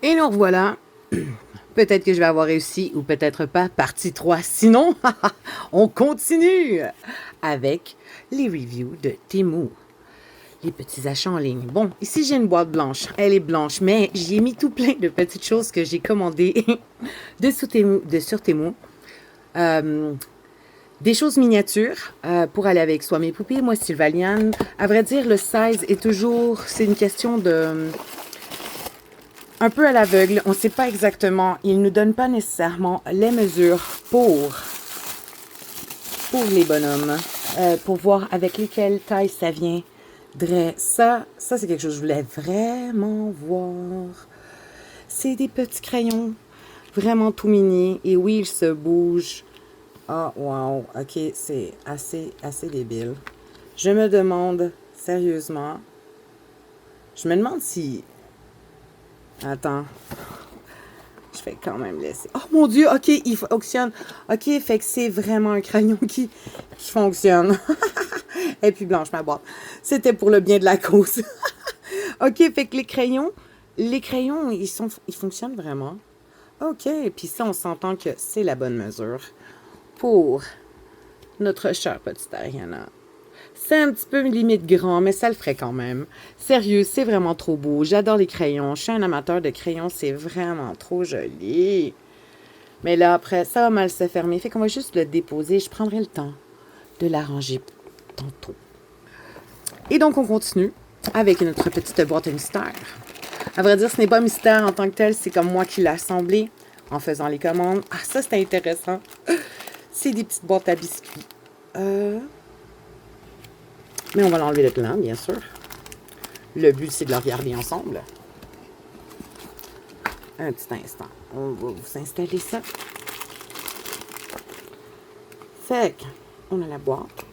Et nous revoilà. Peut-être que je vais avoir réussi ou peut-être pas. Partie 3. Sinon, on continue avec les reviews de Temu. Les petits achats en ligne. Bon, ici j'ai une boîte blanche. Elle est blanche, mais j'y ai mis tout plein de petites choses que j'ai commandées sur Temu. Des choses miniatures pour aller avec soit mes poupées, moi Sylvaniane. À vrai dire, le size est toujours... C'est une question de... Un peu à l'aveugle, on ne sait pas exactement. Il ne nous donne pas nécessairement les mesures pour les bonhommes, pour voir avec lesquelles tailles ça vient. Ça c'est quelque chose que je voulais vraiment voir. C'est des petits crayons, vraiment tout mini. Et oui, ils se bougent. Ah, wow, ok, c'est assez débile. Je me demande, sérieusement, je me demande si... Attends, je vais quand même laisser. Oh mon Dieu, ok, il fonctionne. Ok, fait que c'est vraiment un crayon qui fonctionne. Et puis blanche, ma boîte. C'était pour le bien de la cause. Ok, fait que les crayons, ils fonctionnent vraiment. Ok, puis ça, on s'entend que c'est la bonne mesure pour notre chère petite Ariana. C'est un petit peu limite grand, mais ça le ferait quand même. Sérieux, c'est vraiment trop beau. J'adore les crayons. Je suis un amateur de crayons. C'est vraiment trop joli. Mais là, après, ça va mal se fermer. Fait qu'on va juste le déposer. Je prendrai le temps de l'arranger tantôt. Et donc, on continue avec notre petite boîte mystère. À vrai dire, ce n'est pas mystère en tant que tel. C'est comme moi qui l'ai assemblé en faisant les commandes. Ah, ça, c'est intéressant. C'est des petites boîtes à biscuits. Mais on va l'enlever le plan, bien sûr. Le but, c'est de le regarder ensemble. Un petit instant. On va vous installer ça. Fait qu'on a la boîte.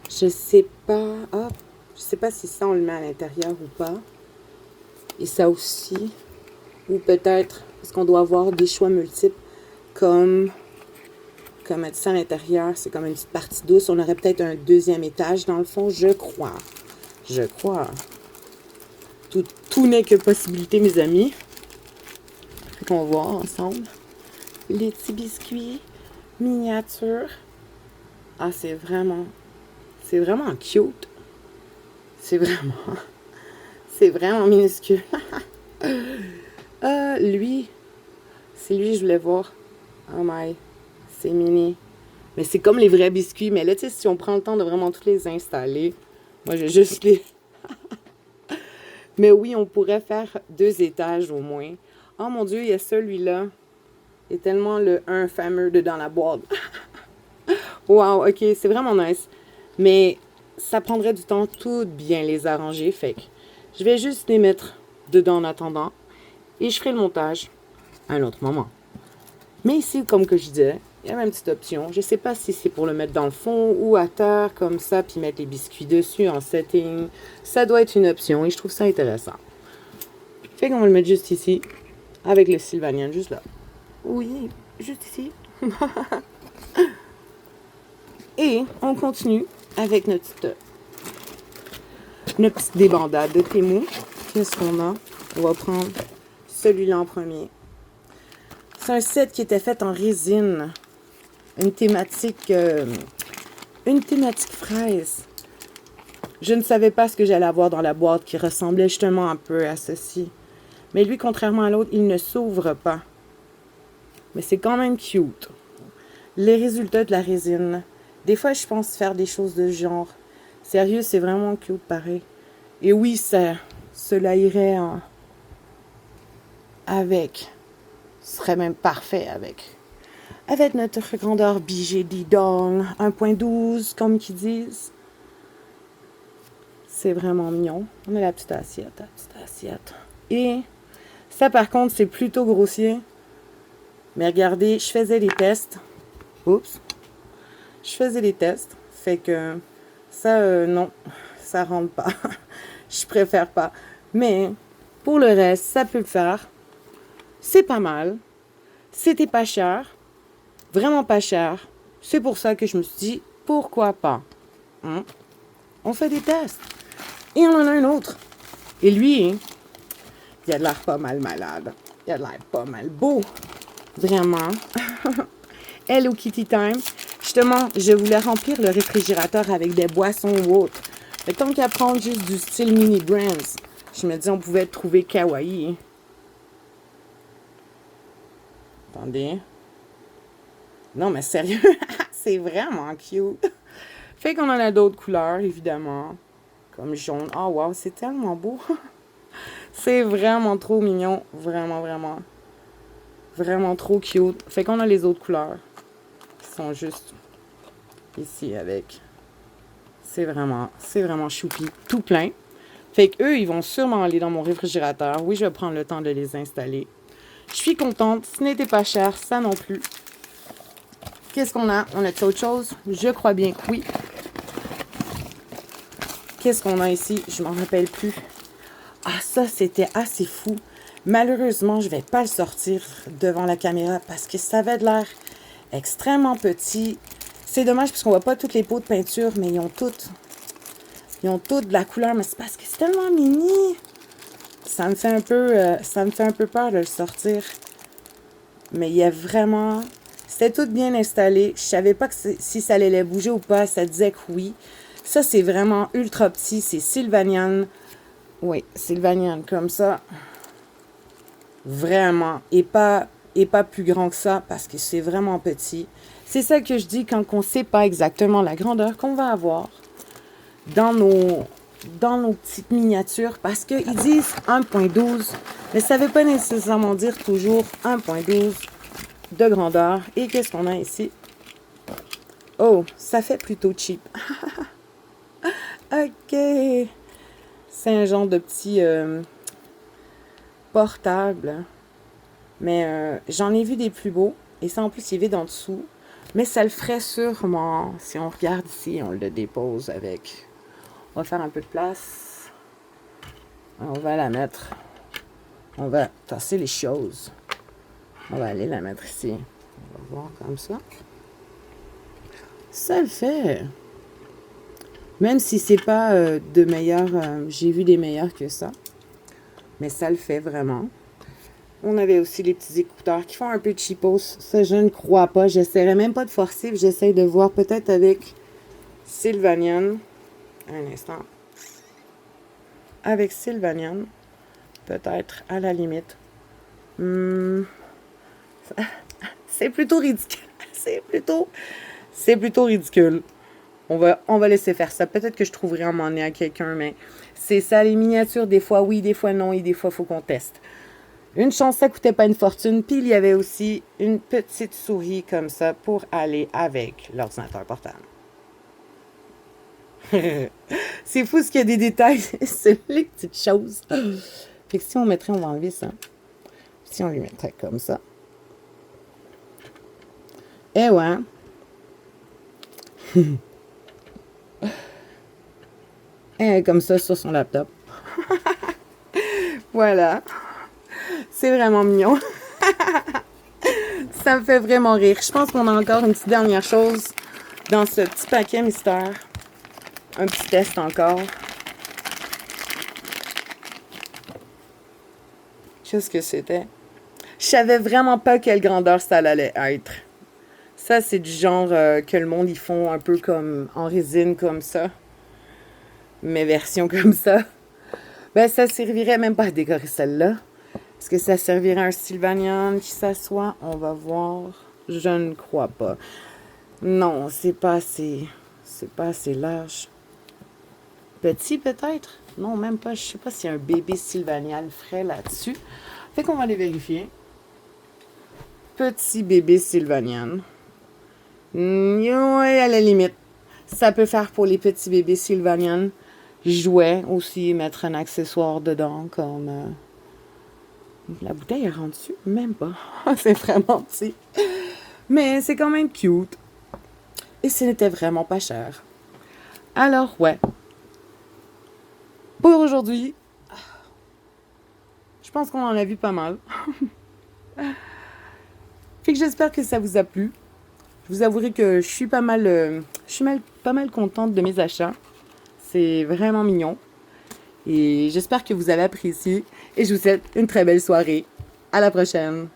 Je sais pas... Ah, je sais pas si ça, on le met à l'intérieur ou pas. Et ça aussi. Ou peut-être, parce qu'on doit avoir des choix multiples, comme mettre ça à l'intérieur, c'est comme une petite partie douce. On aurait peut-être un deuxième étage dans le fond, je crois. Je crois. Tout n'est que possibilité, mes amis. Fait qu'on va voir ensemble. Les petits biscuits miniatures. Ah, c'est vraiment cute. C'est vraiment minuscule. Lui, c'est lui que je voulais voir. Oh my, c'est mini. Mais c'est comme les vrais biscuits. Mais là, tu sais, si on prend le temps de vraiment tous les installer, moi, je vais juste les... Mais oui, on pourrait faire 2 étages au moins. Oh mon Dieu, il y a celui-là. Il y a tellement le un fameux dedans la boîte. Wow, ok, c'est vraiment nice. Mais ça prendrait du temps tout bien les arranger. Fait que je vais juste les mettre dedans en attendant. Et je ferai le montage à un autre moment. Mais ici, comme que je disais, il y a une petite option. Je ne sais pas si c'est pour le mettre dans le fond ou à terre, comme ça, puis mettre les biscuits dessus en setting. Ça doit être une option et je trouve ça intéressant. Fait qu'on va le mettre juste ici, avec le Sylvanien, juste là. Oui, juste ici. Et on continue avec notre petite débandade de Temu. Qu'est-ce qu'on a? On va prendre celui-là en premier. C'est un set qui était fait en résine. Une thématique fraise. Je ne savais pas ce que j'allais avoir dans la boîte qui ressemblait justement un peu à ceci. Mais lui, contrairement à l'autre, il ne s'ouvre pas. Mais c'est quand même cute. Les résultats de la résine. Des fois, je pense faire des choses de ce genre. Sérieux, c'est vraiment cute pareil. Et oui, cela irait avec. Ce serait même parfait avec notre grandeur Bijé Didong 1.12, comme qu'ils disent. C'est vraiment mignon. On a la petite assiette. Et ça, par contre, c'est plutôt grossier. Mais regardez, je faisais des tests. Oups. Je faisais des tests. Fait que ça, non, ça rentre pas. Je préfère pas. Mais pour le reste, ça peut le faire. C'est pas mal. C'était pas cher. Vraiment pas cher. C'est pour ça que je me suis dit, pourquoi pas? On fait des tests. Et on en a un autre. Et lui, Il a de l'air pas mal malade. Il a de l'air pas mal beau. Vraiment. Hello Kitty Time. Justement, je voulais remplir le réfrigérateur avec des boissons ou autres. Mais tant qu'à prendre juste du style mini brands, je me dis on pouvait trouver kawaii. Attendez. Non, mais sérieux, c'est vraiment cute. Fait qu'on en a d'autres couleurs, évidemment. Comme jaune. Oh, wow, c'est tellement beau. C'est vraiment trop mignon. Vraiment, vraiment. Vraiment trop cute. Fait qu'on a les autres couleurs. Qui sont juste ici avec. C'est vraiment choupi. Tout plein. Fait qu'eux, ils vont sûrement aller dans mon réfrigérateur. Oui, je vais prendre le temps de les installer. Je suis contente. Ce n'était pas cher, ça non plus. Qu'est-ce qu'on a? On a autre chose? Je crois bien que oui. Qu'est-ce qu'on a ici? Je m'en rappelle plus. Ah, ça, c'était assez fou. Malheureusement, je vais pas le sortir devant la caméra parce que ça avait de l'air extrêmement petit. C'est dommage parce qu'on voit pas toutes les pots de peinture, mais ils ont toutes de la couleur. Mais c'est parce que c'est tellement mini. Ça me fait un peu peur de le sortir. Mais il y a vraiment... C'était tout bien installé. Je savais pas que si ça allait bouger ou pas. Ça disait que oui. Ça, c'est vraiment ultra petit. C'est Sylvanian. Oui, Sylvanian, comme ça. Vraiment. Et pas plus grand que ça parce que c'est vraiment petit. C'est ça que je dis quand on ne sait pas exactement la grandeur qu'on va avoir dans nos petites miniatures. Parce qu'ils disent 1.12. Mais ça ne veut pas nécessairement dire toujours 1.12 de grandeur. Et qu'est-ce qu'on a ici? Oh, ça fait plutôt cheap. OK. C'est un genre de petit portable. Mais j'en ai vu des plus beaux. Et ça, en plus, il est vide en dessous. Mais ça le ferait sûrement. Si on regarde ici, on le dépose avec... On va faire un peu de place. On va la mettre. On va tasser les choses. On va aller la mettre ici. On va voir comme ça. Ça le fait. Même si c'est pas de meilleur... j'ai vu des meilleurs que ça. Mais ça le fait vraiment. On avait aussi les petits écouteurs qui font un peu cheapos. Ça, je ne crois pas. J'essaierai même pas de forcer. J'essaie de voir peut-être avec Sylvanian. Un instant. Avec Sylvanian. Peut-être à la limite. C'est plutôt ridicule. C'est plutôt ridicule. On va laisser faire ça. Peut-être que je trouverai un moment donné à quelqu'un, mais c'est ça, les miniatures. Des fois oui, des fois non, et des fois, il faut qu'on teste. Une chance, ça coûtait pas une fortune. Puis, il y avait aussi une petite souris comme ça pour aller avec l'ordinateur portable. C'est fou ce qu'il y a des détails. C'est les petites choses. Fait que si on mettrait, on va enlever ça. Si on lui mettrait comme ça. Eh ouais. Et comme ça sur son laptop. Voilà. C'est vraiment mignon. Ça me fait vraiment rire. Je pense qu'on a encore une petite dernière chose dans ce petit paquet mystère. Un petit test encore. Qu'est-ce que c'était? Je savais vraiment pas quelle grandeur ça allait être. Ça, c'est du genre que le monde, ils font un peu comme en résine, comme ça. Mais version comme ça. Ben, ça servirait même pas à décorer celle-là. Est-ce que ça servirait à un Sylvanian qui s'assoit? On va voir. Je ne crois pas. Non, c'est pas assez large. Petit, peut-être? Non, même pas. Je sais pas s'il y a un bébé Sylvanian frais là-dessus. Fait qu'on va aller vérifier. Petit bébé Sylvanian. Ouais, à la limite. Ça peut faire pour les petits bébés Sylvanian. Jouets aussi, mettre un accessoire dedans, comme... La bouteille est rendue? Même pas. C'est vraiment petit. Mais c'est quand même cute. Et ce n'était vraiment pas cher. Alors, ouais. Pour aujourd'hui, je pense qu'on en a vu pas mal. Fait que j'espère que ça vous a plu. Je vous avouerai que je suis pas mal contente de mes achats. C'est vraiment mignon. Et j'espère que vous avez apprécié et je vous souhaite une très belle soirée. À la prochaine!